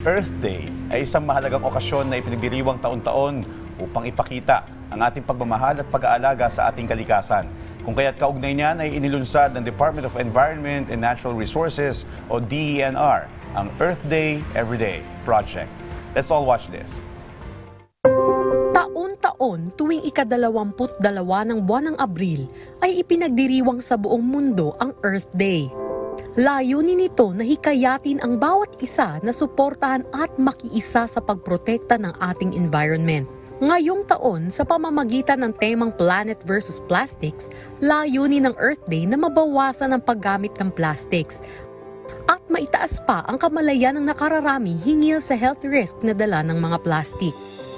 Earth Day ay isang mahalagang okasyon na ipinagdiriwang taon-taon upang ipakita ang ating pagmamahal at pag-aalaga sa ating kalikasan. Kung kaya't kaugnay niyan ay inilunsad ng Department of Environment and Natural Resources o DENR ang Earth Day Everyday Project. Let's all watch this. Taon-taon tuwing ika-22 ng buwan ng Abril ay ipinagdiriwang sa buong mundo ang Earth Day. Layunin nito na hikayatin ang bawat isa na suportahan at makiisa sa pagprotekta ng ating environment. Ngayong taon, sa pamamagitan ng temang Planet versus Plastics, layunin ng Earth Day na mabawasan ang paggamit ng plastics at maitaas pa ang kamalayan ng nakararami hinggil sa health risk na dala ng mga plastic.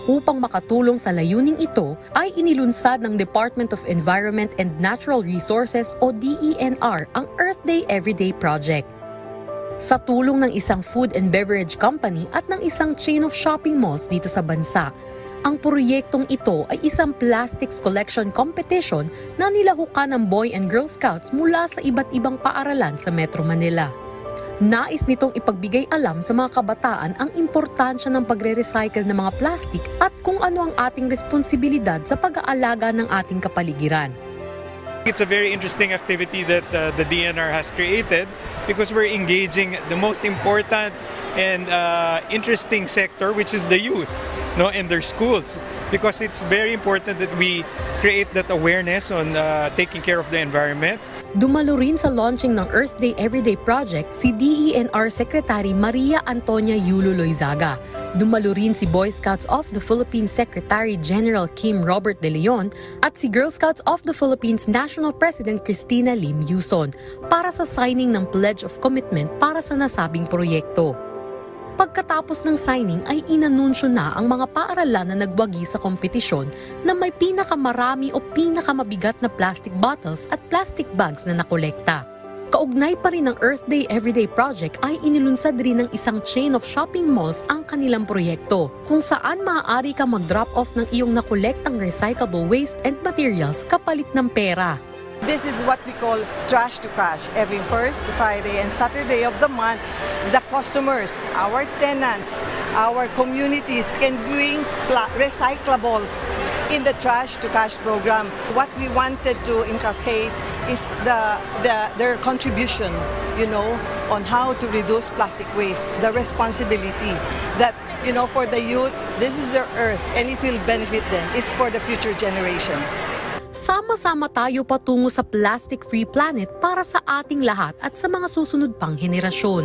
Upang makatulong sa layuning ito, ay inilunsad ng Department of Environment and Natural Resources o DENR ang Earth Day Everyday Project. Sa tulong ng isang food and beverage company at ng isang chain of shopping malls dito sa bansa, ang proyektong ito ay isang plastics collection competition na nilahukan ng Boy and Girl Scouts mula sa iba't ibang paaralan sa Metro Manila. Nais nitong ipagbigay alam sa mga kabataan ang importansya ng pagre-recycle ng mga plastic at kung ano ang ating responsibilidad sa pag-aalaga ng ating kapaligiran. It's a very interesting activity that the DNR has created because we're engaging the most important and interesting sector, which is the youth, in their schools, because it's very important that we create that awareness on taking care of the environment. Dumalo rin sa launching ng Earth Day Everyday Project si DENR Secretary Maria Antonia Yulo Loizaga. Dumalo rin si Boy Scouts of the Philippines Secretary General Kim Robert De Leon at si Girl Scouts of the Philippines National President Cristina Lim Yuson para sa signing ng Pledge of Commitment para sa nasabing proyekto. Pagkatapos ng signing ay inanunsyo na ang mga paaralan na nagwagi sa kompetisyon na may pinakamarami o pinakamabigat na plastic bottles at plastic bags na nakolekta. Kaugnay pa rin ng Earth Day Everyday Project ay inilunsad rin ng isang chain of shopping malls ang kanilang proyekto, kung saan maaari ka mag-drop off ng iyong nakolektang recyclable waste and materials kapalit ng pera. This is what we call trash to cash. Every first Friday and Saturday of the month, the customers, our tenants, our communities can bring recyclables in the trash to cash program. What we wanted to inculcate is their contribution, on how to reduce plastic waste, the responsibility that, for the youth, this is their earth and it will benefit them. It's for the future generation. Sama-sama tayo patungo sa plastic-free planet para sa ating lahat at sa mga susunod pang henerasyon.